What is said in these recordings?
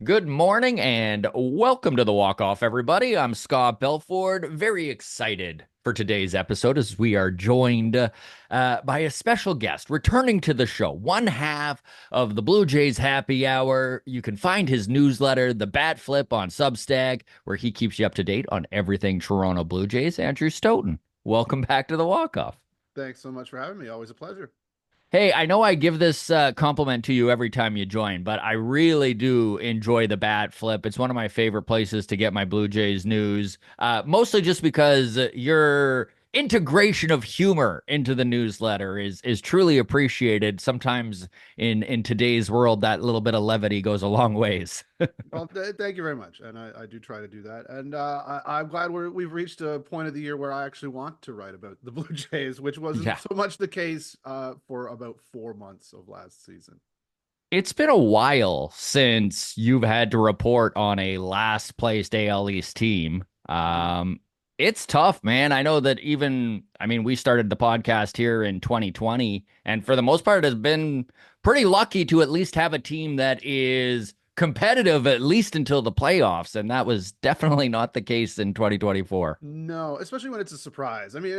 Good morning and welcome to the Walk Off, everybody. I'm Scott Belford. Very excited for today's episode as we are joined by a special guest returning to the show, one half of the Blue Jays Happy Hour. You can find his newsletter, The Bat Flip, on Substack, where he keeps you up to date on everything Toronto Blue Jays. Andrew Stoughton, welcome back to the Walk Off. Thanks so much for having me. Always a pleasure. Hey, I know I give this compliment to you every time you join, but I really do enjoy the bat flip. It's one of my favorite places to get my Blue Jays news, mostly just because your integration of humor into the newsletter is truly appreciated. Sometimes in today's world, that little bit of levity goes a long ways. Well, thank you very much, and I do try to do that. And I'm glad we've reached a point of the year where I actually want to write about the Blue Jays, which wasn't Yeah. so much the case for about 4 months of last season. It's been a while since you've had to report on a last placed AL East team. Mhm. It's tough, man. I know that we started the podcast here in 2020, and for the most part, has been pretty lucky to at least have a team that is competitive at least until the playoffs, and that was definitely not the case in 2024. No, especially when it's a surprise. I mean,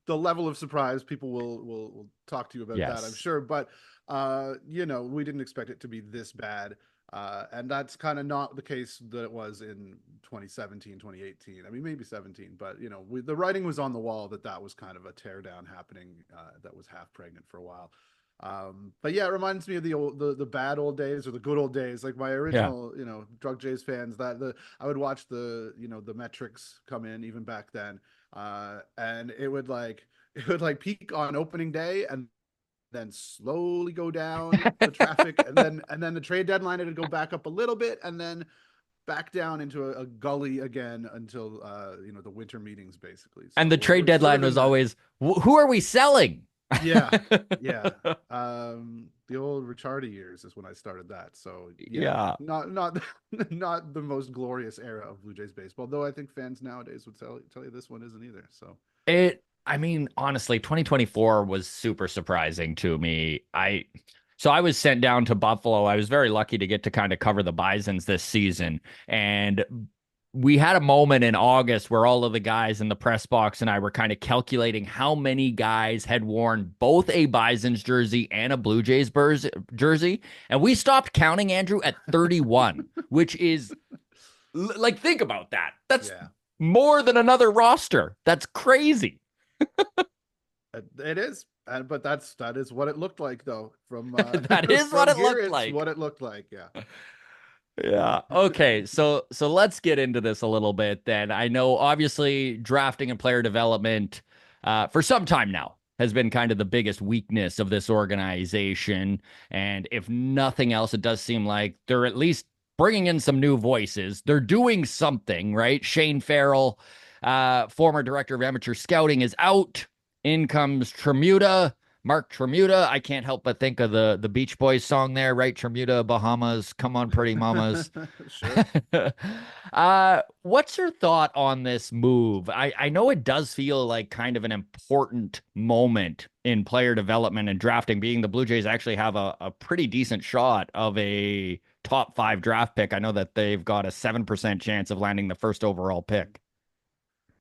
the level of surprise people will talk to you about that, I'm Yes. sure. But we didn't expect it to be this bad. And that's kind of not the case that it was in 2017, 2018. I mean, maybe 17, but the writing was on the wall that that was kind of a teardown happening that was half pregnant for a while. But yeah, it reminds me of the bad old days or the good old days. Like my Yeah. original, Drug Jays fans I would watch the metrics come in even back then. And it would like peak on opening day and then slowly go down the traffic and then the trade deadline it'd go back up a little bit and then back down into a gully again until the winter meetings basically. And So the trade we're sort deadline of in was that. always, who are we selling? Yeah, yeah. The old Richardi years is when I started that. So yeah, Yeah. not not the most glorious era of Blue Jays baseball, though I think fans nowadays would tell you this one isn't either. So Honestly, 2024 was super surprising to me. So I was sent down to Buffalo. I was very lucky to get to kind of cover the Bisons this season. And we had a moment in August where all of the guys in the press box and I were kind of calculating how many guys had worn both a Bisons jersey and a Blue Jays jersey. And we stopped counting, Andrew, at 31, which is like, think about that. That's yeah, more than another roster. That's crazy. it is. But that is what it looked like though. From That is what from it here, looked it's like. what it looked like. Yeah. Yeah. Okay. So let's get into this a little bit then. I know obviously drafting and player development for some time now has been kind of the biggest weakness of this organization. And if nothing else, it does seem like they're at least bringing in some new voices. They're doing something, right? Shane Farrell, former director of amateur scouting, is out. In comes Tremuta. Mark Tremuta. I can't help but think of the Beach Boys song there, right? Tremuta, Bahamas, come on, pretty mamas. Sure. What's your thought on this move? I know it does feel like kind of an important moment in player development and drafting, being the Blue Jays actually have a pretty decent shot of a top five draft pick. I know that they've got a 7% chance of landing the first overall pick.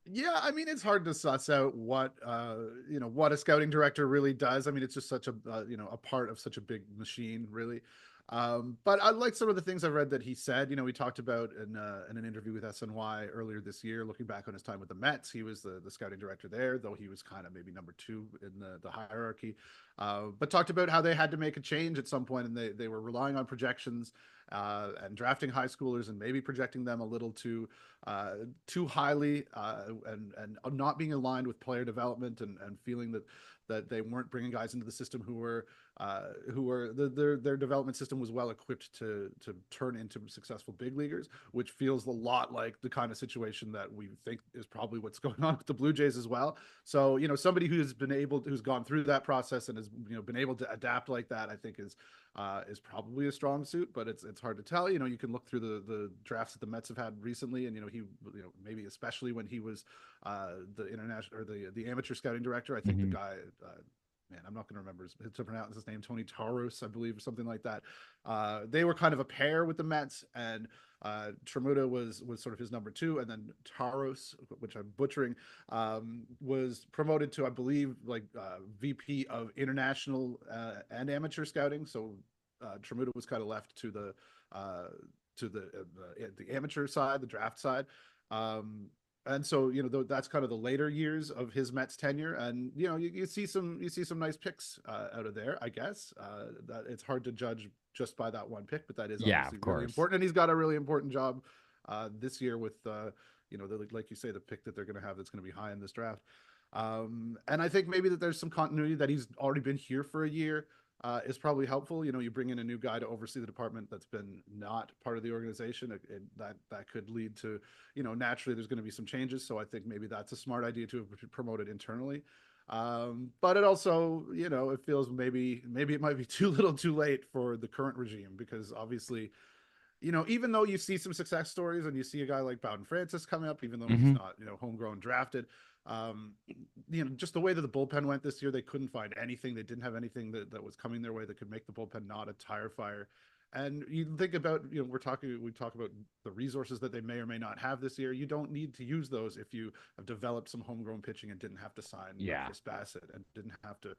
Yeah, I mean it's hard to suss out what a scouting director really does. I mean it's just such a part of such a big machine, really. But I like some of the things I've read that he said. We talked about in an interview with SNY earlier this year, looking back on his time with the Mets. He was the scouting director there, though he was kind of maybe number two in the hierarchy. But talked about how they had to make a change at some point, and they were relying on projections and drafting high schoolers and maybe projecting them a little too highly and not being aligned with player development and feeling that they weren't bringing guys into the system their development system was well equipped to turn into successful big leaguers, which feels a lot like the kind of situation that we think is probably what's going on with the Blue Jays as well. So somebody who's gone through that process and has been able to adapt like that, I think is probably a strong suit, but it's hard to tell. You can look through the drafts that the Mets have had recently, and he maybe especially when he was the international or the amateur scouting director. I think the Mhm. guy. man, I'm not going to remember to pronounce his name, Tony Taros, I believe, or something like that. They were kind of a pair with the Mets, and Tramuta was sort of his number two, and then Taros, which I'm butchering, was promoted to, I believe, like VP of international and amateur scouting. So Tramuta was kind of left to the amateur side, the draft side. And so that's kind of the later years of his Mets tenure, and you see some nice picks out of there, I guess. That it's hard to judge just by that one pick, but that is Yeah, obviously of really course. important, and he's got a really important job this year with like you say, the pick that they're going to have that's going to be high in this draft. And I think maybe that there's some continuity that he's already been here for a year. Is probably helpful. You bring in a new guy to oversee the department that's been not part of the organization. That could lead to, naturally there's going to be some changes. So I think maybe that's a smart idea to promote it internally. But it also, it feels maybe it might be too little too late for the current regime, because obviously, even though you see some success stories and you see a guy like Bowden Francis coming up, even though he's Hmm. not, homegrown drafted, um, just the way that the bullpen went this year, they couldn't find anything. They didn't have anything that was coming their way that could make the bullpen not a tire fire. And you think about, we talk about the resources that they may or may not have this year. You don't need to use those if you have developed some homegrown pitching and didn't have to sign, Yeah. Chris Bassett, and didn't have to,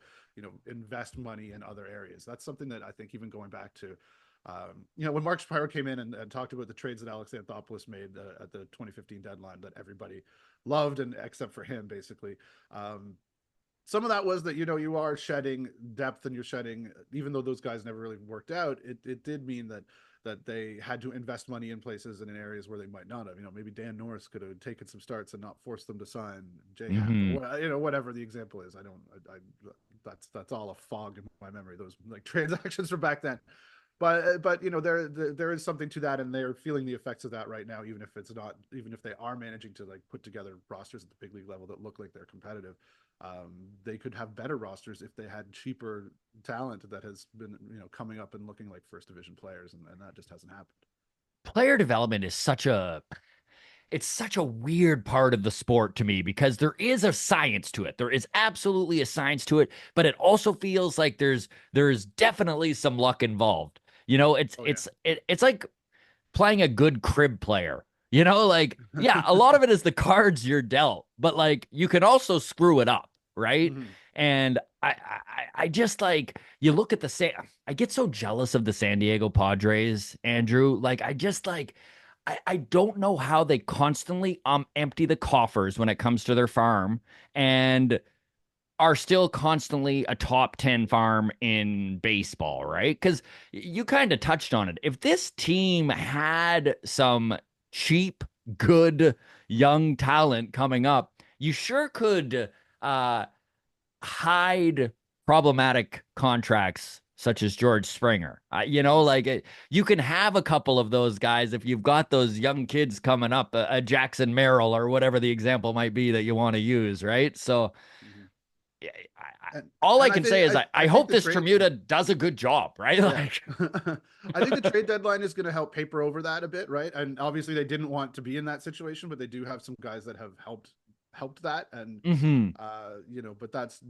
invest money in other areas. That's something that I think, even going back to, when Mark Shapiro came in and talked about the trades that Alex Anthopoulos made at the 2015 deadline that everybody loved, and except for him, basically. Some of that was that, you are shedding depth, and you're shedding, even though those guys never really worked out, it did mean that they had to invest money in places and in areas where they might not have. Maybe Dan Norris could have taken some starts and not forced them to sign Jay Happ, Hmm. or whatever the example is. That's all a fog in my memory. Those, like, transactions from back then. But there is something to that, and they're feeling the effects of that right now, even if they are managing to, like, put together rosters at the big league level that look like they're competitive. They could have better rosters if they had cheaper talent that has been, coming up and looking like first division players, and that just hasn't happened. Player development is such a weird part of the sport to me, because there is a science to it. There is absolutely a science to it, but it also feels like there's definitely some luck involved. It's Oh yeah. it's it's like playing a good crib player. Like, yeah, a lot of it is the cards you're dealt, but like you can also screw it up, right? Mm-hmm. And I just, like, you look at I get so jealous of the San Diego Padres, Andrew. Like, I just, like, I don't know how they constantly empty the coffers when it comes to their farm, and are still constantly a top 10 farm in baseball, right? Because you kind of touched on it. If this team had some cheap, good, young talent coming up, you sure could uh, hide problematic contracts such as George Springer. You can have a couple of those guys if you've got those young kids coming up, a Jackson Merrill or whatever the example might be that you want to use, right? So, Mm-hmm. yeah, and all I and I can think say is I I think hope the this trade, Tremuta does a good job, right? yeah. Like, I think the trade deadline is going to help paper over that a bit, right? And obviously they didn't want to be in that situation, but they do have some guys that have helped that, and mm-hmm. but that's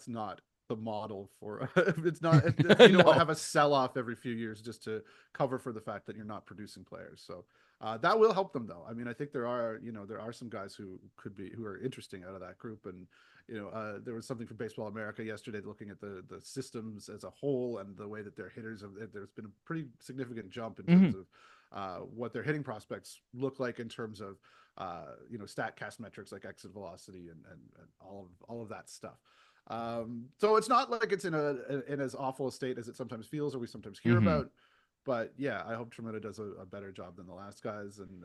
not the model for you don't No. have a sell off every few years just to cover for the fact that you're not producing players. So that will help them, though. I mean, I think there are some guys who are interesting out of that group, and there was something from Baseball America yesterday looking at the systems as a whole and the way that their hitters have. There's been a pretty significant jump in Mm-hmm. terms of what their hitting prospects look like in terms of Statcast metrics like exit velocity and all of that stuff. So it's not like it's in as awful a state as it sometimes feels or we sometimes hear Mm-hmm. about. But yeah, I hope Tremota does a better job than the last guys, and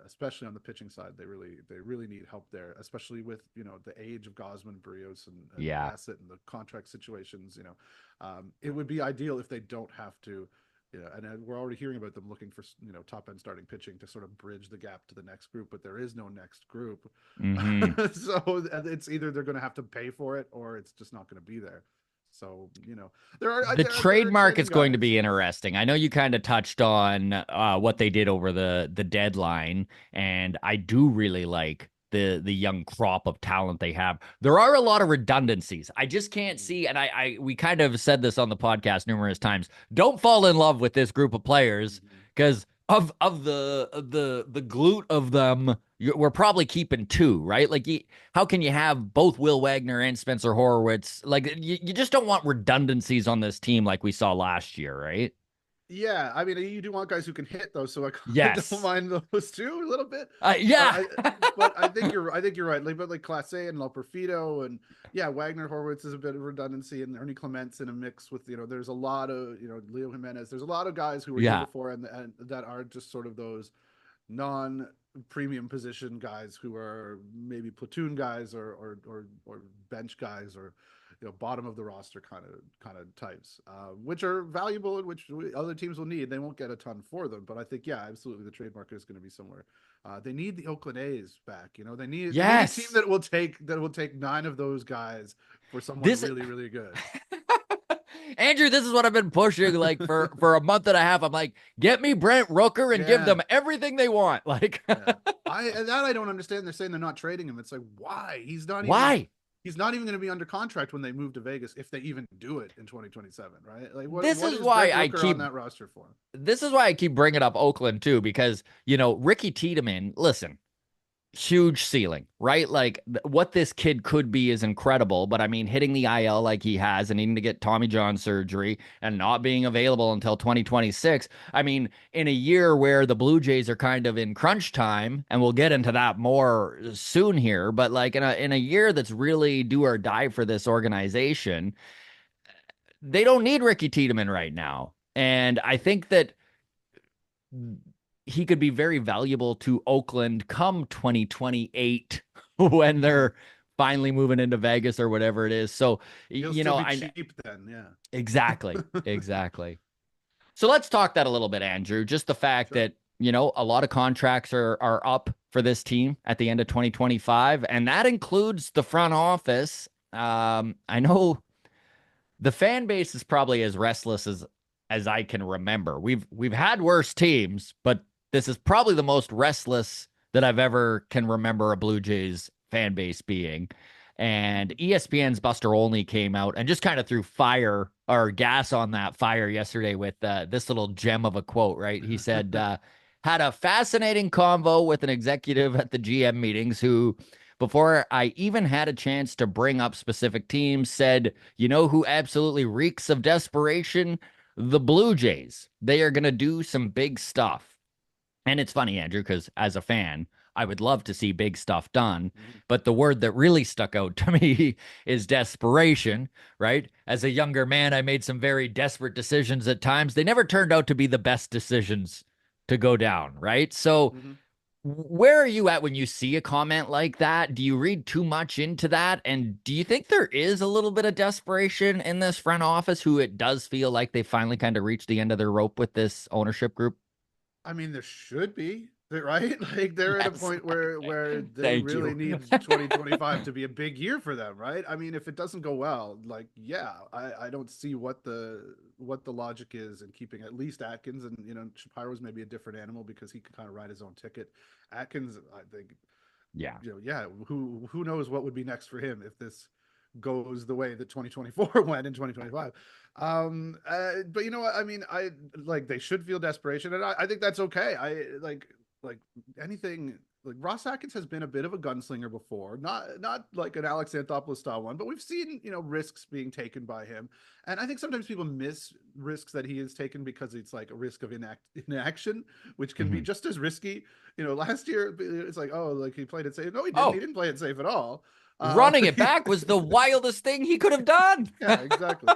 especially on the pitching side, they really need help there, especially with the age of Gosman, Barrios, and Yeah. Bassett, and the contract situations. It would be ideal if they don't have to. And we're already hearing about them looking for top end starting pitching to sort of bridge the gap to the next group, but there is no next group. Mm-hmm. So it's either they're going to have to pay for it or it's just not going to be there. So there are The there are trademark exciting is going to guys. be interesting. I know you kind of touched on what they did over the deadline, and I do really like the young crop of talent they have. There are a lot of redundancies. I just can't Mm-hmm. see, and I we kind of said this on the podcast numerous times. Don't fall in love with this group of players Mm-hmm. because of the glute of them. We're probably keeping two, right? Like, how can you have both Will Wagner and Spencer Horowitz? Like, you just don't want redundancies on this team like we saw last year, right? Yeah, I mean, you do want guys who can hit though, so I kind of don't Yes. mind those two a little bit. But Yeah. I think you're right. Like, but like Class A and La Perfido, and yeah, Wagner Horowitz is a bit of redundancy, and Ernie Clements in a mix with, there's a lot of, Leo Jimenez. There's a lot of guys who were here Yeah. before, and that are just sort of those non-premium position guys who are maybe platoon guys or bench guys, or bottom of the roster kind of types, which are valuable and which other teams will need. They won't get a ton for them, but I think, yeah, absolutely, the trade market is going to be somewhere. They need the Oakland A's back. They need a team Yes. that will take 9 of those guys for someone This really really good. Andrew, this is what I've been pushing like for a month and a half. I'm like, get me Brent Rooker and give Yeah. them everything they want. Like, Yeah. I don't understand. They're saying they're not trading him. It's like, why? why? He's not even going to be under contract when they move to Vegas, if they even do it in 2027, right? Like, what This what is is why Brent I Rooker on keep that roster for? this is why I keep bringing up Oakland too, because Ricky Tiedemann. Listen, huge ceiling, right? Like what this kid could be is incredible, but I mean, hitting the IL like he has and needing to get Tommy John surgery and not being available until 2026. I mean, in a year where the Blue Jays are kind of in crunch time, and we'll get into that more soon here, but like in a year that's really do or die for this organization, they don't need Ricky Tiedemann right now. And I think that he could be very valuable to Oakland come 2028 when Mm-hmm. they're finally moving into Vegas or whatever it is. So, He'll still be I cheap then, yeah. exactly, exactly. So let's talk that a little bit, Andrew. Just the fact Sure. that, a lot of contracts are up for this team at the end of 2025, and that includes the front office. I know the fan base is probably as restless as I can remember. We've had worse teams, but this is probably the most restless that I've ever can remember a Blue Jays fan base being. And ESPN's Buster Olney came out and just kind of threw fire or gas on that fire yesterday with this little gem of a quote, right? He said, had a fascinating convo with an executive at the GM meetings who, before I even had a chance to bring up specific teams, said, who absolutely reeks of desperation? The Blue Jays. They are going to do some big stuff. And it's funny, Andrew, because as a fan, I would love to see big stuff done. Mhm. But the word that really stuck out to me is desperation, right? As a younger man, I made some very desperate decisions at times. They never turned out to be the best decisions to go down, right? So, Mhm. where are you at when you see a comment like that? Do you read too much into that? And do you think there is a little bit of desperation in this front office who it does feel like they finally kind of reached the end of their rope with this ownership group? I mean, there should be, right? Like, they're at a Yes. point where they Thank really you. need 2025 to be a big year for them, right? I mean, if it doesn't go well, like, yeah, I don't see what the logic is in keeping at least Atkins, and Shapiro's maybe a different animal because he can kind of ride his own ticket. Atkins, I think, Yeah. yeah, who knows what would be next for him if this goes the way that 2024 went in 2025. But you know what? I mean, I like they should feel desperation, and I think that's okay. I like anything. Like, Ross Atkins has been a bit of a gunslinger before, not like an Alex Anthopoulos style one, but we've seen risks being taken by him, and I think sometimes people miss risks that he has taken because it's like a risk of inaction, which can be Mhm. just as risky. Last year it's like, oh, like he played it safe. No, he didn't. He Oh, didn't play it safe at all. running it back was the wildest thing he could have done. Yeah, exactly.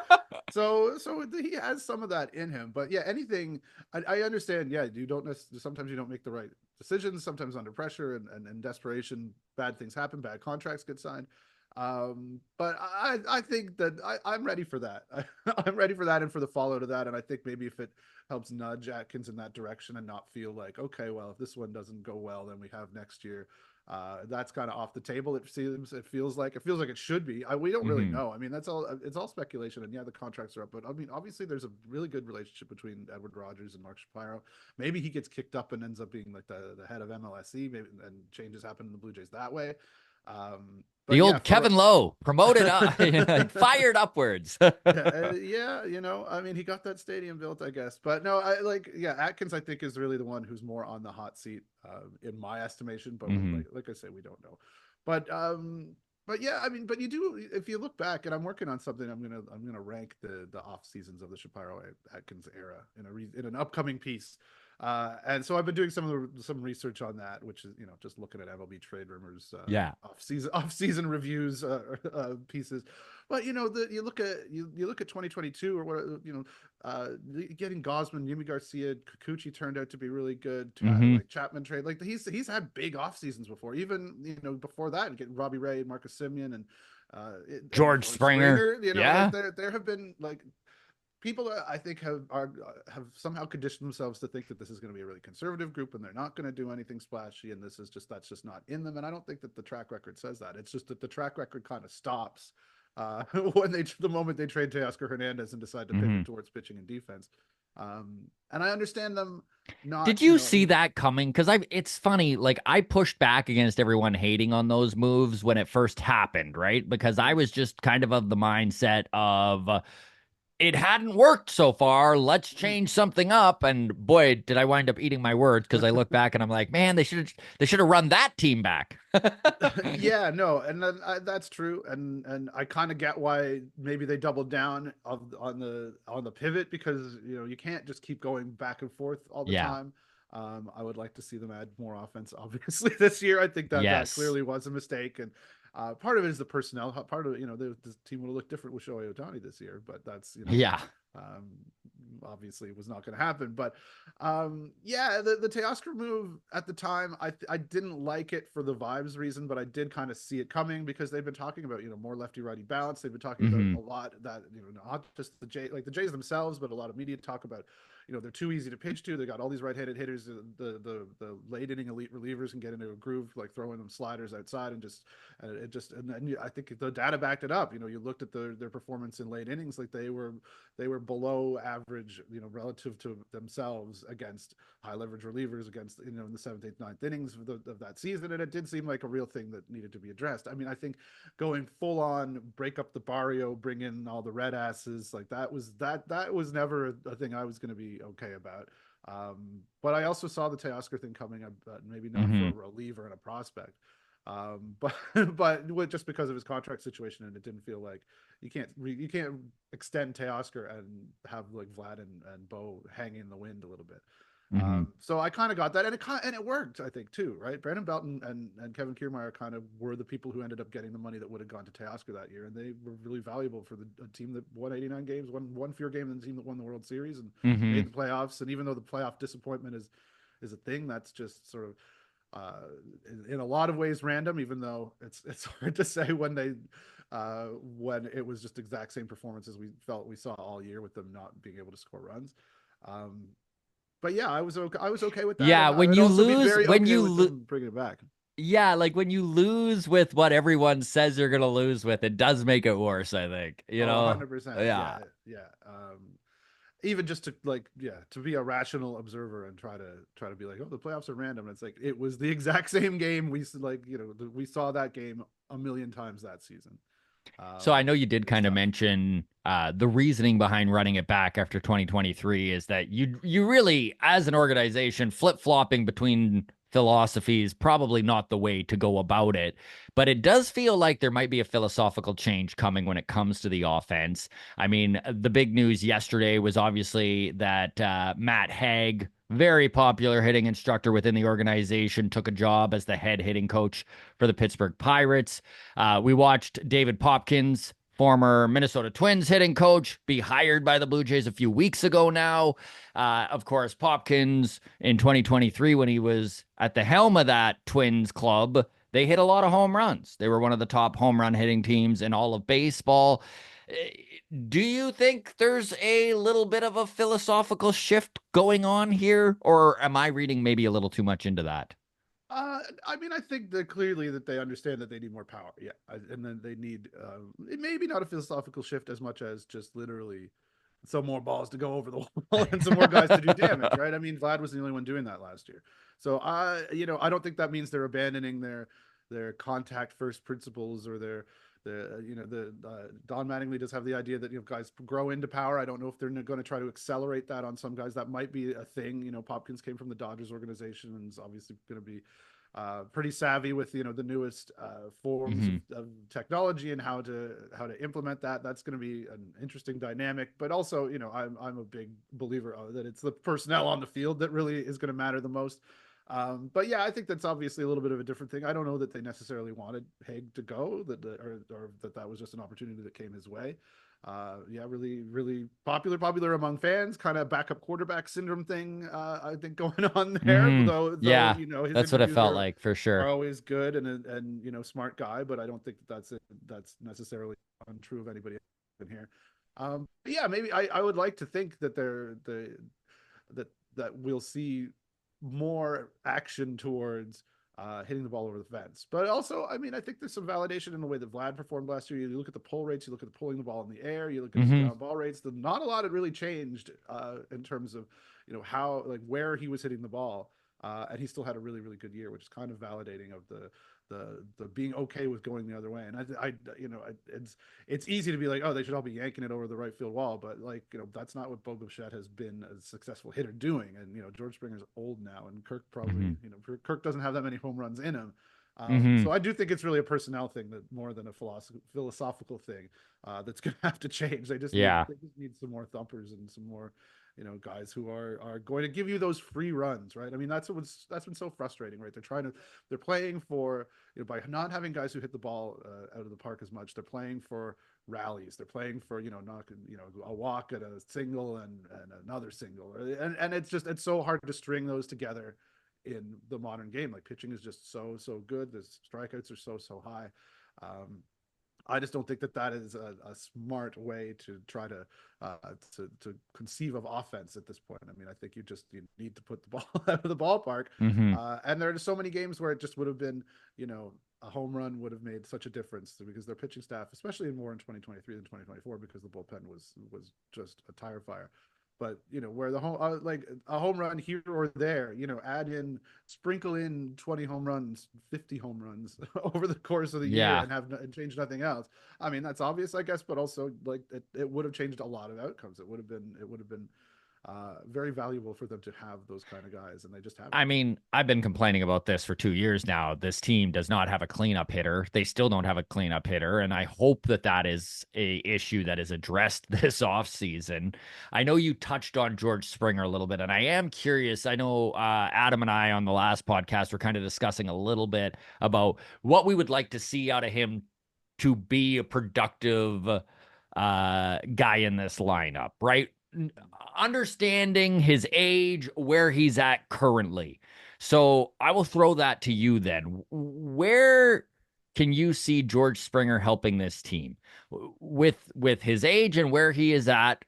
So he has some of that in him, but yeah, anything. I understand. Yeah, you don't sometimes you don't make the right decisions. Sometimes under pressure and desperation, bad things happen. Bad contracts get signed. But I think that I'm ready for that. I'm ready for that and for the follow to that. And I think maybe if it helps nudge Atkins in that direction and not feel like, okay, well, if this one doesn't go well, then we have next year. That's kind of off the table. It feels like it should be. We don't really Hmm. know. I mean, that's all. It's all speculation. And yeah, the contracts are up, but I mean, obviously, there's a really good relationship between Edward Rogers and Mark Shapiro. Maybe he gets kicked up and ends up being like the head of MLSE. Maybe and changes happen in the Blue Jays that way. The But yeah, old for Kevin Lowe promoted up, fired upwards. yeah, I mean, he got that stadium built, I guess. But no, I like, yeah, Atkins, I think, is really the one who's more on the hot seat, in my estimation. But we, Hmm. like I say, we don't know. But but yeah, I mean, but you do, if you look back, and I'm working on something. I'm gonna rank the off seasons of the Shapiro Atkins era in an upcoming piece. And so I've been doing some research on that, which is just looking at MLB trade rumors, Yeah. off season reviews, pieces. But you look at 2022 or what getting Gosman, Yimi Garcia, Kikuchi turned out to be really good. Hmm. Like Chapman trade, like he's had big off seasons before. Even before that, getting Robbie Ray, Marcus Simeon, and George George Springer. Springer. Like Yeah. there have been like people, I think, have somehow conditioned themselves to think that this is going to be a really conservative group and they're not going to do anything splashy, and that's just not in them. And I don't think that the track record says that. It's just that the track record kind of stops when the moment they trade Teoscar Hernandez and decide to Hmm. pivot towards pitching and defense. And I understand them not, Did you see that coming? Because it's funny, like I pushed back against everyone hating on those moves when it first happened, right? Because I was just kind of the mindset of it hadn't worked so far. Let's change something up. And boy, did I wind up eating my words because I look back and I'm like, man, they should have run that team back. yeah, no, and then that's true, and I kind of get why maybe they doubled down on the pivot, because you can't just keep going back and forth all the Yeah. time. I would like to see them add more offense, obviously, this year. I think that Yes. clearly was a mistake, and part of it is the personnel. Part of the team would have looked different with Shohei Ohtani this year, but that's Yeah. um, obviously was not going to happen. But yeah, the Teoscar move at the time, I didn't like it for the vibes reason, but I did kind of see it coming, because they've been talking about more lefty righty balance. They've been talking about Hmm. a lot that not just the Jays themselves, but a lot of media talk about they're too easy to pitch to. They got all these right-handed hitters. The late inning elite relievers can get into a groove, like throwing them sliders outside, and and then I think the data backed it up. You looked at their performance in late innings, like they were below average, relative to themselves against high leverage relievers, against in the seventh, eighth, ninth innings of that season, and it did seem like a real thing that needed to be addressed. I mean, I think going full on break up the barrio, bring in all the red asses, like that was never a thing I was going to be okay about. But I also saw the Teoscar thing coming, maybe not for a Hmm. reliever and a prospect, but just because of his contract situation, and it didn't feel like you can't extend Teoscar and have like Vlad and Bo hanging in the wind a little bit. Hmm. So I kind of got that, and it worked, I think, too, right? Brandon Belton and Kevin Kiermaier kind of were the people who ended up getting the money that would have gone to Teoscar that year, and they were really valuable for a team that won 89 games, won one fewer game than the team that won the World Series and made Hmm. the playoffs. And even though the playoff disappointment is a thing, that's just sort of uh, in a lot of ways random, even though it's hard to say when it was just exact same performances we felt we saw all year, with them not being able to score runs. Um, but yeah, I was okay with that, Yeah. and I When would you also be lose, very when okay you with lo- them bringing it back. yeah, like when you lose with what everyone says you're gonna lose with, it does make it worse, I think. Oh, 100%. Yeah, Yeah. yeah. Even just to to be a rational observer and try to be like, oh, the playoffs are random. And it's like it was the exact same game. We saw that game a million times that season. So I know you did It's kind of tough. mention the reasoning behind running it back after 2023 is that you really, as an organization, flip-flopping between philosophies probably not the way to go about it. But it does feel like there might be a philosophical change coming when it comes to the offense. I mean, the big news yesterday was obviously that Matt Haig, very popular hitting instructor within the organization, took a job as the head hitting coach for the Pittsburgh Pirates. We watched David Popkins, former Minnesota Twins hitting coach, be hired by the Blue Jays a few weeks ago now. Of course, Popkins in 2023, when he was at the helm of that Twins club, they hit a lot of home runs. They were one of the top home run hitting teams in all of baseball. Do you think there's a little bit of a philosophical shift going on here, or am I reading maybe a little too much into that? I mean, I think that clearly that they understand that they need more power. Yeah, and then they need it maybe not a philosophical shift as much as just literally some more balls to go over the wall and some more guys to do damage. Right? I mean, Vlad was the only one doing that last year, so I don't think that means they're abandoning their contact first principles or the Don Mattingly does have the idea that guys grow into power. I don't know if they're going to try to accelerate that on some guys. That might be a thing. Popkins came from the Dodgers organization and is obviously going to be pretty savvy with the newest forms Hmm. of technology and how to implement that. That's going to be an interesting dynamic. But also, I'm a big believer that it's the personnel on the field that really is going to matter the most. But yeah, I think that's obviously a little bit of a different thing. I don't know that they necessarily wanted Haig to go, or that was just an opportunity that came his way. Yeah, really, really popular among fans. Kind of backup quarterback syndrome thing. I think going on there. Hmm. Though Yeah, his that's what it interviews felt are like for are sure. always good and smart guy. But I don't think that's necessarily untrue of anybody in here. Yeah, maybe I would like to think that that we'll see more action towards hitting the ball over the fence. But also, I mean, I think there's some validation in the way that Vlad performed last year. You look at the pull rates, you look at the pulling the ball in the air, you look at his Hmm. ground ball rates. Not a lot had really changed in terms of how where he was hitting the ball. And he still had a really really good year, which is kind of validating of the being okay with going the other way. And it's easy to be like, oh, they should all be yanking it over the right field wall, but that's not what Bo Bichette has been a successful hitter doing. And George Springer's old now, and Kirk probably Hmm. Kirk doesn't have that many home runs in him. Hmm. So I do think it's really a personnel thing that more than a philosophical thing that's going to have to change. Yeah. They just need some more thumpers and some more guys who are going to give you those free runs, right? I mean, that's been so frustrating, right? They're playing for by not having guys who hit the ball out of the park as much. They're playing for rallies. They're playing for not a walk at a single and another single, and it's so hard to string those together in the modern game. Like pitching is just so good. The strikeouts are so high. Um, I just don't think that is a smart way to try to conceive of offense at this point. I mean, I think you need to put the ball out of the ballpark, Hmm. and there are just so many games where it just would have been a home run would have made such a difference because their pitching staff, especially more in 2023 than 2024, because the bullpen was just a tire fire. But where the home like a home run here or there, sprinkle in 20 home runs, 50 home runs over the course of the year Yeah. and change nothing else. I mean, that's obvious, I guess, but also like it would have changed a lot of outcomes. It would have been very valuable for them to have those kind of guys, and they just haven't. I mean, I've been complaining about this for 2 years now. This team does not have a cleanup hitter. They still don't have a cleanup hitter, and I hope that is a issue that is addressed this offseason. I know you touched on George Springer a little bit, and I am curious. I know Adam and I on the last podcast were kind of discussing a little bit about what we would like to see out of him to be a productive guy in this lineup, right? Understanding his age, where he's at currently. So I will throw that to you then. Where can you see George Springer helping this team with his age and where he is at?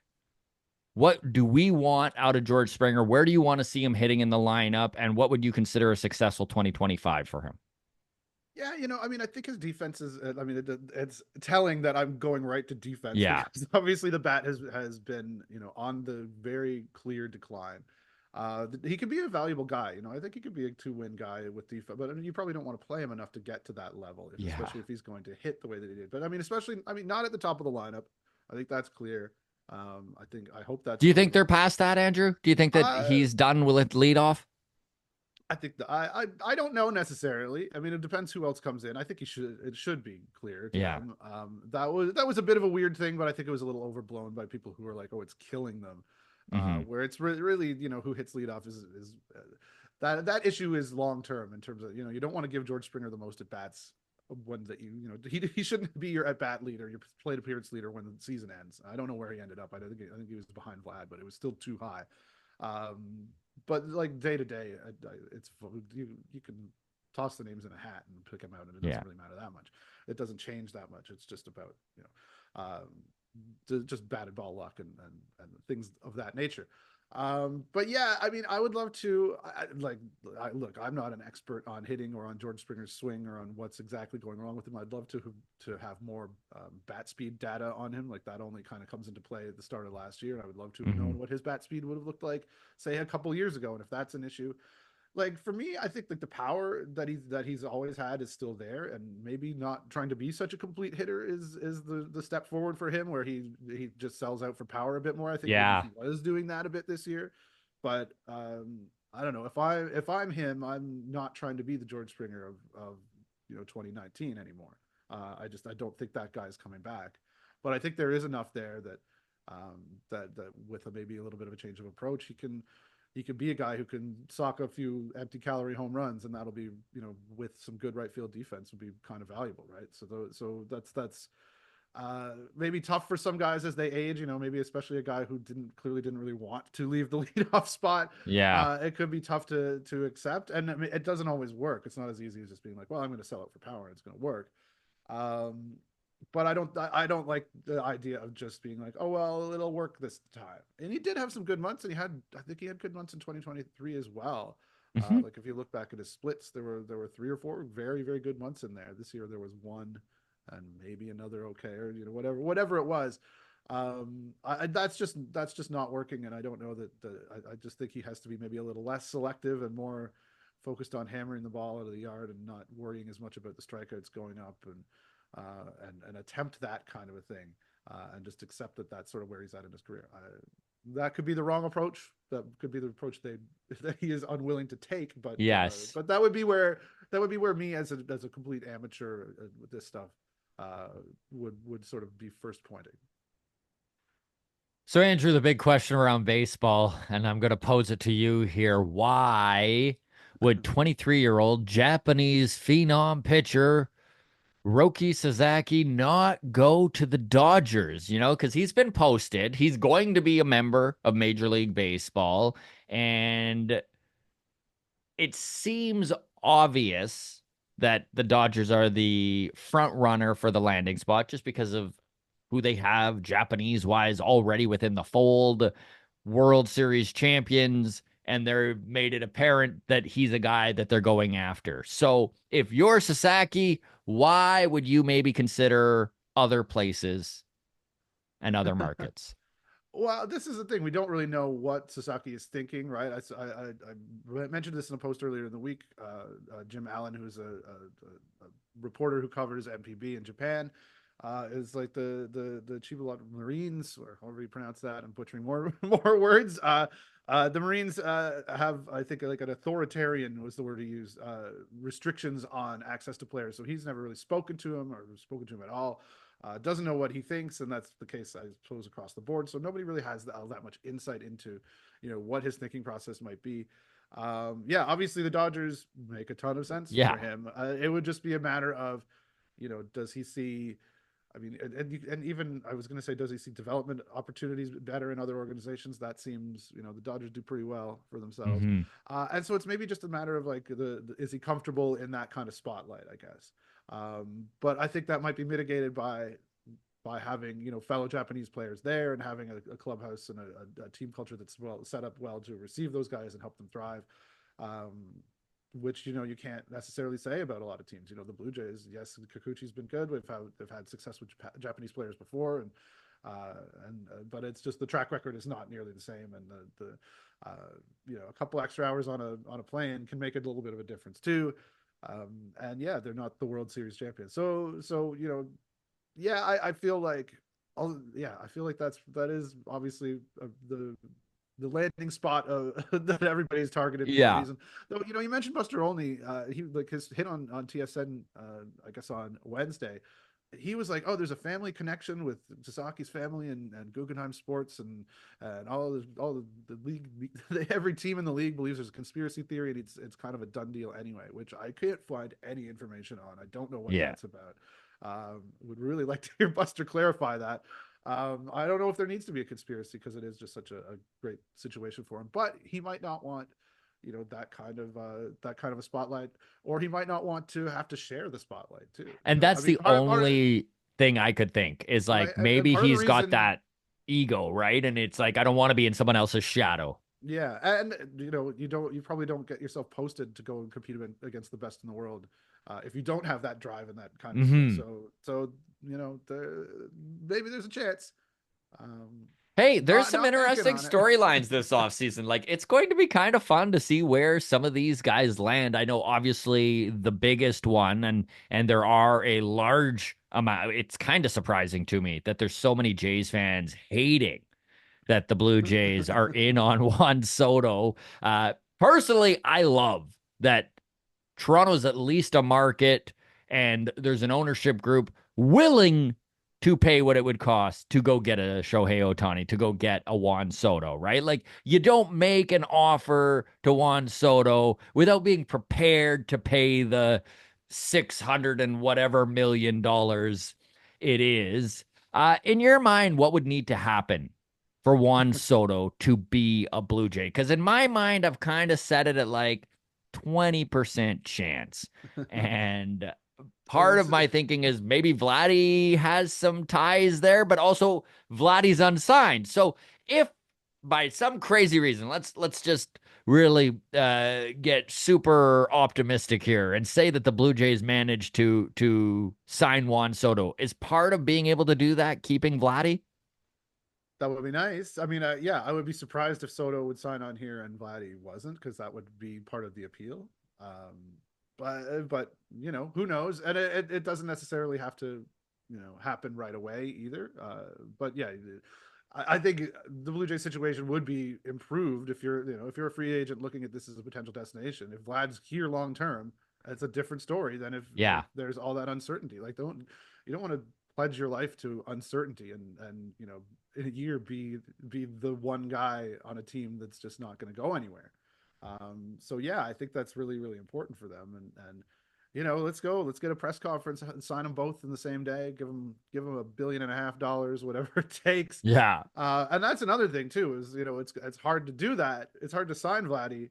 What do we want out of George Springer? Where do you want to see him hitting in the lineup? And what would you consider a successful 2025 for him? Yeah, I mean, I think his defense is. I mean, it's telling that I'm going right to defense Yeah. because obviously the bat has been on the very clear decline. He could be a valuable guy. I think he could be a two-win guy with defense, but I mean, you probably don't want to play him enough to get to that level, Yeah. especially if he's going to hit the way that he did. But I mean, not at the top of the lineup. I think that's clear. I hope that's Do you think clear. they're past that, Andrew? Do you think that Uh, he's done with it lead off? I think I don't know necessarily. I mean, it depends who else comes in. I think it should be clear to Yeah. him. That was a bit of a weird thing, but I think it was a little overblown by people who are like, "Oh, it's killing them," Hmm. where it's really who hits leadoff is that issue is long term in terms of you don't want to give George Springer the most at bats when that he shouldn't be your at bat leader, your plate appearance leader when the season ends. I don't know where he ended up. I think he was behind Vlad, but it was still too high. Um, but like day to day, it's you can toss the names in a hat and pick them out, and it Yeah. doesn't really matter that much. It doesn't change that much. It's just about just batted ball luck and things of that nature. But yeah, I mean, I would love to look. I'm not an expert on hitting or on George Springer's swing or on what's exactly going wrong with him. I'd love to have more bat speed data on him. Like that only kind of comes into play at the start of last year. I would love to have Hmm. known what his bat speed would have looked like, say, a couple years ago. And if that's an issue, like for me, I think like the power that he's always had is still there, and maybe not trying to be such a complete hitter is the step forward for him, where he just sells out for power a bit more. I think maybe Yeah. he was doing that a bit this year, but I don't know if I'm him, I'm not trying to be the George Springer of 2019 anymore. I don't think that guy's coming back, but I think there is enough there that that with maybe a little bit of a change of approach, he could be a guy who can sock a few empty calorie home runs, and that'll be, with some good right field defense, would be kind of valuable, right? So that's maybe tough for some guys as they age. Maybe especially a guy who didn't really want to leave the leadoff spot. Yeah. It could be tough to accept, and I mean, it doesn't always work. It's not as easy as just being like, well, I'm going to sell it for power, and it's going to work. Um, but I don't like the idea of just being like, oh well, it'll work this time. And he did have some good months, and I think he had good months in 2023 as well. Hmm. Like if you look back at his splits, there were 3 or 4 very very good months in there. This year there was one, and maybe another okay, or whatever it was. That's just not working, and I don't know that I just think he has to be maybe a little less selective and more focused on hammering the ball out of the yard and not worrying as much about the strikeouts going up, and attempt that kind of a thing, and just accept that that's sort of where he's at in his career. That could be the wrong approach. That could be the approach that he is unwilling to take. But Yes. but that would be where me as a complete amateur with this stuff would sort of be first pointing. So, Andrew, the big question around baseball, and I'm going to pose it to you here. Why would 23-year-old Japanese phenom pitcher Roki Sasaki not go to the Dodgers? Because he's been posted. He's going to be a member of Major League Baseball. And it seems obvious that the Dodgers are the front runner for the landing spot just because of who they have Japanese wise already within the fold, World Series champions, and they're made it apparent that he's a guy that they're going after. So if you're Sasaki, why would you maybe consider other places and other markets? Well, this is the thing. We don't really know what Sasaki is thinking, right? I mentioned this in a post earlier in the week. Jim Allen, who's a reporter who covers MPB in Japan, is like the chief of Marines, or however you pronounce that. I'm butchering more more words. The Marines have, I think, like an authoritarian was the word he used, restrictions on access to players. So he's never really spoken to him or spoken to him at all. Doesn't know what he thinks, and that's the case, I suppose, across the board. So nobody really has that much insight into, what his thinking process might be. Yeah, obviously the Dodgers make a ton of sense Yeah. for him. It would just be a matter of, does he see? I mean, and even I was going to say, does he see development opportunities better in other organizations? That seems, the Dodgers do pretty well for themselves, Mm-hmm. and so it's maybe just a matter of like is he comfortable in that kind of spotlight, I guess. But I think that might be mitigated by having fellow Japanese players there, and having a clubhouse and a team culture that's well set up well to receive those guys and help them thrive. Which you can't necessarily say about a lot of teams. The Blue Jays, yes, Kikuchi's been good. They've had success with Japanese players before, and but it's just the track record is not nearly the same, and a couple extra hours on a plane can make a little bit of a difference too. And yeah, they're not the World Series champions. So yeah, I feel like, I feel like that is obviously the landing spot that everybody's targeted for a Yeah. reason. Though you mentioned Buster Olney, he like his hit on TSN, I guess on Wednesday. He was like, "Oh, there's a family connection with Sasaki's family and Guggenheim Sports and all the league. Every team in the league believes there's a conspiracy theory, and it's kind of a done deal anyway." Which I can't find any information on. I don't know what Yeah. that's about. Would really like to hear Buster clarify that. I don't know if there needs to be a conspiracy, because it is just such a great situation for him. But he might not want, that kind of a spotlight, or he might not want to have to share the spotlight too. And I that's mean, the only thing I could think is right, like and maybe part of the he's got reason that. ego, right? And it's like I don't want to be in someone else's shadow. Yeah, and you probably don't get yourself posted to go and compete against the best in the world if you don't have that drive and that kind of skill. Hmm. So maybe there's a chance. Um, Hey, there's some not banking interesting on it. storylines this offseason. Like, it's going to be kind of fun to see where some of these guys land. I know, obviously, the biggest one, and there are a large amount. It's kind of surprising to me that there's so many Jays fans hating that the Blue Jays are in on Juan Soto. Personally, I love that Toronto's at least a market and there's an ownership group willing to pay what it would cost to go get a Shohei Ohtani, to go get a Juan Soto, right? Like, you don't make an offer to Juan Soto without being prepared to pay the 600 and whatever $1 million it is. In your mind, what would need to happen for Juan Soto to be a Blue Jay? Because in my mind, I've kind of set it at like 20% chance. And part of It's my thinking is maybe Vladdy has some ties there, but also Vladdy's unsigned. So if by some crazy reason, let's just really get super optimistic here and say that the Blue Jays managed to sign Juan Soto. Is part of being able to do that keeping Vladdy? That would be nice. I mean, yeah, I would be surprised if Soto would sign on here and Vladdy wasn't, because that would be part of the appeal. But who knows? And it doesn't necessarily have to happen right away either. But yeah, I think the Blue Jay situation would be improved if you're a free agent looking at this as a potential destination. If Vlad's here long term, it's a different story than if Yeah. there's all that uncertainty. Like, you don't want to pledge your life to uncertainty and in a year be the one guy on a team that's just not going to go anywhere. So yeah, I think that's really, really important for them. And let's get a press conference and sign them both in the same day. Give them $1.5 billion, whatever it takes. Yeah. And that's another thing too, is it's hard to do that. It's hard to sign Vladdy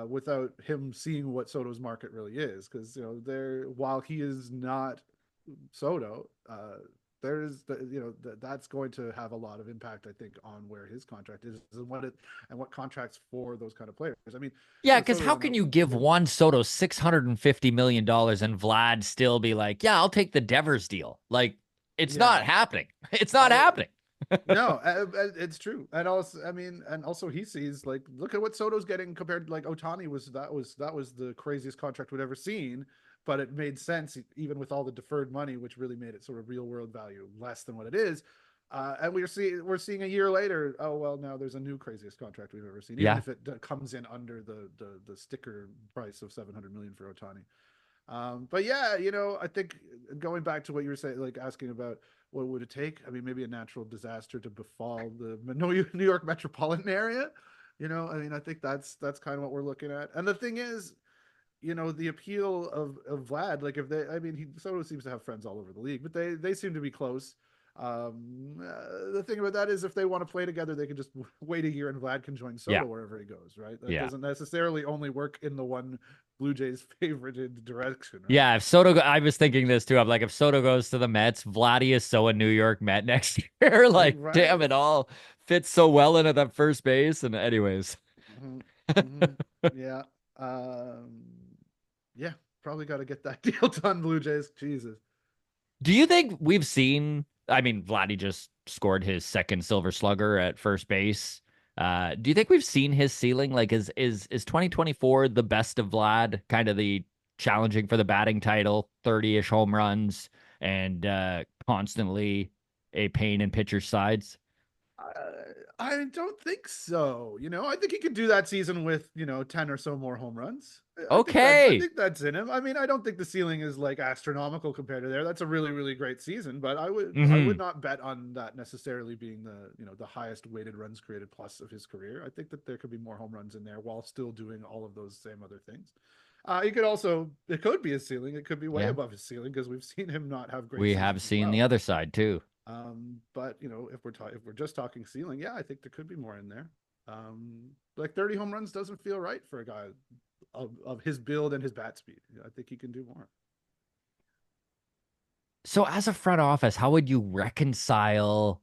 without him seeing what Soto's market really is, because there, while he is not Soto, there's that's going to have a lot of impact, I think, on where his contract is and what contracts for those kind of players. I mean, Yeah, because Soto's how on can the you give yeah, Juan Soto $650 million and Vlad still be like, yeah, I'll take the Devers deal? Like, it's not yeah. happening. It's not I happening. No, it's true. And also, I mean, and also he sees, like, look at what Soto's getting compared to, like, Ohtani was the craziest contract we'd ever seen, but it made sense even with all the deferred money, which really made it sort of real world value less than what it is. And we're seeing a year later. Oh well, now there's a new craziest contract we've ever seen, even Yeah. if it comes in under the sticker price of 700 million for Ohtani. But yeah, I think going back to what you were saying, like asking about what would it take? I mean, maybe a natural disaster to befall the New York metropolitan area. I mean, I think that's kind of what we're looking at. And the thing is, the appeal of Vlad, like, if they, I mean, he Soto seems to have friends all over the league, but they seem to be close. The thing about that is, if they want to play together, they can just wait a year and Vlad can join Yeah. Soto wherever he goes, right? That Yeah. doesn't necessarily only work in the one Blue Jays favorited direction, right? Yeah, if Soto, I was thinking this too. I'm like, if Soto goes to the Mets, Vladdy is so a New York Met next year. Like, Right. damn, it all fits so well into that first base. And anyways, Hmm. Hmm. Yeah. Um, yeah. Probably got to get that deal done, Blue Jays. Jesus. do you think we've seen? I mean, Vladdy just scored his second Silver Slugger at first base. Do you think we've seen his ceiling? Like, is 2024 the best of Vlad? Kind of the challenging for the batting title, 30-ish home runs, and constantly a pain in pitchers' sides. I don't think so. I think he could do that season with 10 or so more home runs. I Okay. think that's in him. I mean, I don't think the ceiling is like astronomical compared to there. That's a really, really great season, but I would Hmm. not bet on that necessarily being the highest weighted runs created plus of his career. I think that there could be more home runs in there while still doing all of those same other things. It could be his ceiling. It could be way Yeah. above his ceiling, because we've seen him not have great We have seasons as seen the well. other side too. But if we're just talking ceiling, yeah, I think there could be more in there. Like 30 home runs doesn't feel right for a guy of his build and his bat speed. I think he can do more. So, as a front office, how would you reconcile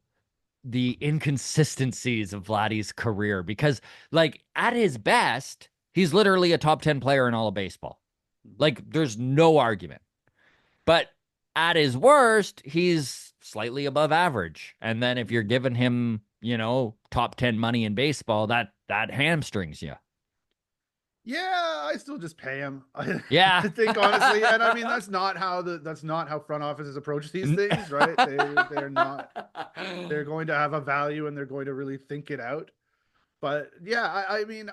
the inconsistencies of Vladdy's career because, like, at his best, he's literally a top 10 player in all of baseball. Mhm. Like, there's no argument. But at his worst, he's slightly above average. And then if you're Mhm. giving him, top 10 money in baseball, that hamstrings you. Yeah, I still just pay him. I, Yeah. I think honestly, and I mean that's not how front offices approach these things, right? They're not they're going to have a value and they're going to really think it out. But yeah, I mean,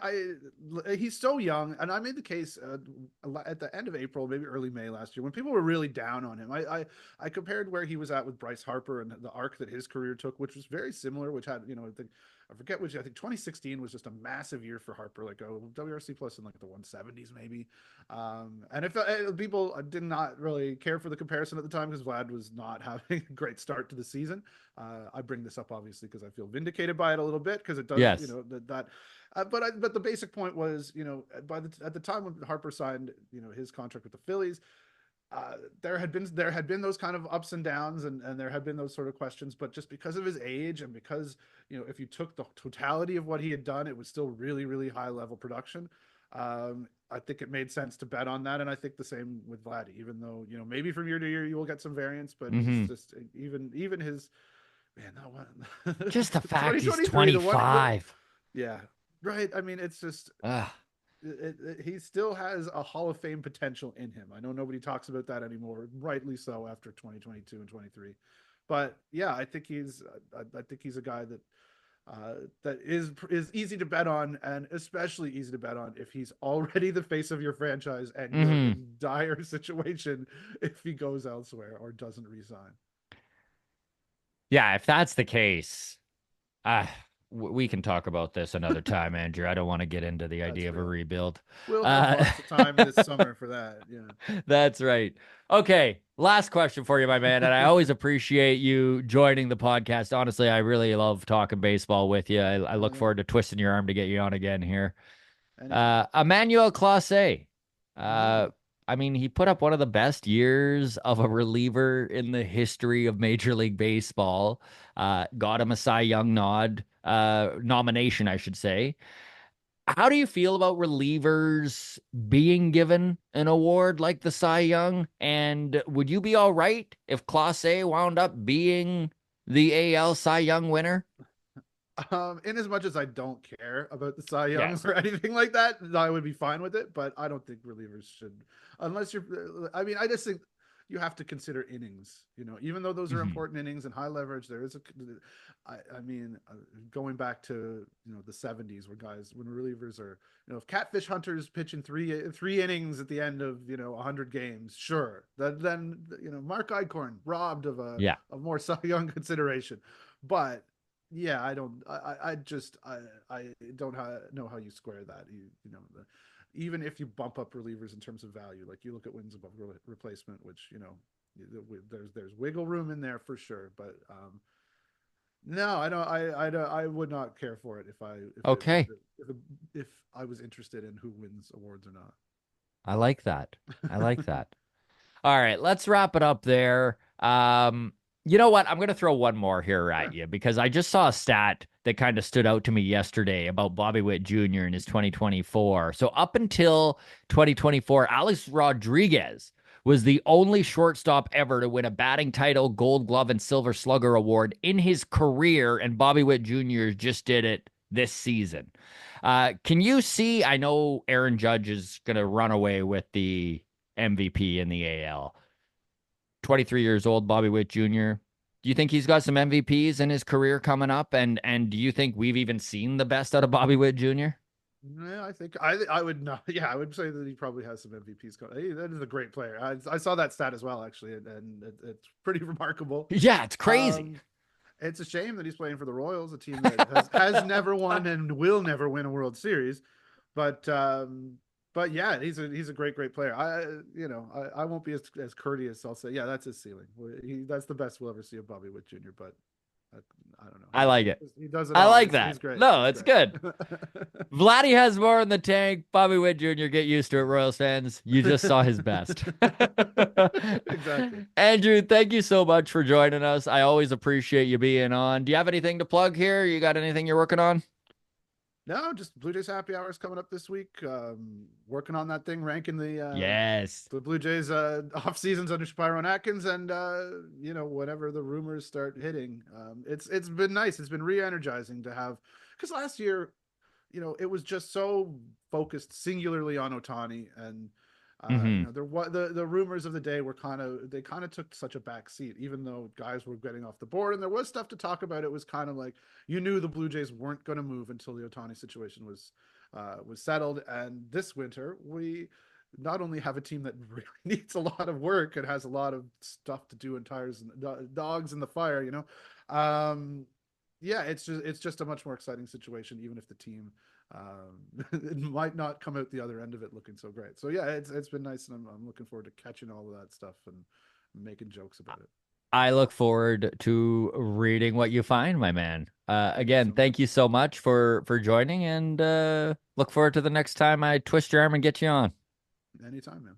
he's so young, and I made the case at the end of April, maybe early May last year, when people were really down on him. I compared where he was at with Bryce Harper and the arc that his career took, which was very similar. Which had, I forget which. I think 2016 was just a massive year for Harper, like a WRC plus in like the 170s maybe. And if people did not really care for the comparison at the time because Vlad was not having a great start to the season. I bring this up obviously because I feel vindicated by it a little bit because it does, Yes. but the basic point was, at the time when Harper signed, his contract with the Phillies, there had been those kind of ups and downs, and there had been those sort of questions, but just because of his age and because, if you took the totality of what he had done, it was still really, really high level production. I think it made sense to bet on that, and I think the same with Vladdy. Even though, maybe from year to year you will get some variance, but he's Mm-hmm. just even his man, that one Just the fact he's 2023, the one what, 25. yeah, right. I mean, it's just Ugh. he still has a Hall of Fame potential in him. I know nobody talks about that anymore, rightly so after 2022 and 23. But yeah, I think he's a guy that is easy to bet on, and especially easy to bet on if he's already the face of your franchise and you're Mm-hmm. in dire situation if he goes elsewhere or doesn't resign. Yeah, if that's the case, uh, we can talk about this another time, Andrew. I don't want to get into the That's idea of a fair. rebuild. We'll have Uh, lots of time this summer for that. that's right. Okay, last question for you, my man. And I Yeah. always appreciate you joining the podcast. Honestly, I really love talking baseball with you. I look Yeah. forward to twisting your arm to get you on again here. Anytime. Emmanuel Clase. Uh, Mm. I mean, he put up one of the best years of a reliever in the history of Major League Baseball. Got him a Cy Young nomination, I should say. How do you feel about relievers being given an award like the Cy Young? And would you be all right if Clase wound up being the AL Cy Young winner? In as much as I don't care about the Cy Youngs Yes. or anything like that, I would be fine with it. But I don't think relievers should, unless you're. I mean, I just think you have to consider innings. Even though those are Mhm. important innings and high leverage, there is a. I mean, going back to the '70s, when relievers are, if catfish hunters pitching three innings at the end of 100 games, sure. Then Mark Eichhorn robbed of a Yeah. of more Cy Young consideration, but yeah, I don't. I don't know how you square that. Even if you bump up relievers in terms of value, like you look at wins above replacement, which there's wiggle room in there for sure. But no, I don't. I would not care for it if I if it Okay. if, it, if I was interested in who wins awards or not. I like that. I like that. All right, let's wrap it up there. You know what? I'm going to throw one more here at Sure. you because I just saw a stat that kind of stood out to me yesterday about Bobby Witt Jr. in his 2024. So up until 2024, Alex Rodriguez was the only shortstop ever to win a batting title, Gold Glove, and Silver Slugger award in his career, and Bobby Witt Jr. just did it this season. Can you see? I know Aaron Judge is going to run away with the MVP in the AL. 23 years old, Bobby Witt Jr. Do you think he's got some MVPs in his career coming up? And do you think we've even seen the best out of Bobby Witt Jr.? Yeah, I think I would not. Yeah, I would say that he probably has some MVPs. Hey, that is a great player. I saw that stat as well, actually, and it's pretty remarkable. Yeah, it's crazy. Um, it's a shame that he's playing for the Royals, a team that has never won and will never win a World Series. But but yeah, he's a great player. I won't be as courteous. I'll say, yeah, that's his ceiling. That's the best we'll ever see of Bobby Witt Jr. But don't know. I like it. He does it I all. like He's that. great. No, He's it's great. good. Vladdy has more in the tank. Bobby Witt Jr., get used to it, Royals fans. You just saw his best. Exactly. Andrew, thank you so much for joining us. I always appreciate you being on. Do you have anything to plug here? You got anything you're working on? No, just Blue Jays happy hours coming up this week. Working on that thing, ranking Yes. the Blue Jays off seasons under Shapiro and Atkins, and whenever the rumors start hitting, it's been nice. It's been re-energizing to have, because last year, it was just so focused singularly on Otani, and Hmm. there was the rumors of the day were they kind of took such a back seat, even though guys were getting off the board and there was stuff to talk about. It was kind of like you knew the Blue Jays weren't going to move until the Otani situation was settled. And this winter, we not only have a team that really needs a lot of work and has a lot of stuff to do and tires and dogs in the fire, yeah, it's just a much more exciting situation, even if the team it might not come out the other end of it looking so great. So yeah, it's been nice, and I'm looking forward to catching all of that stuff and making jokes about it. I look forward to reading what you find, my man. Thank you Again, so much. thank you so much for joining, and look forward to the next time I twist your arm and get you on. Anytime, man.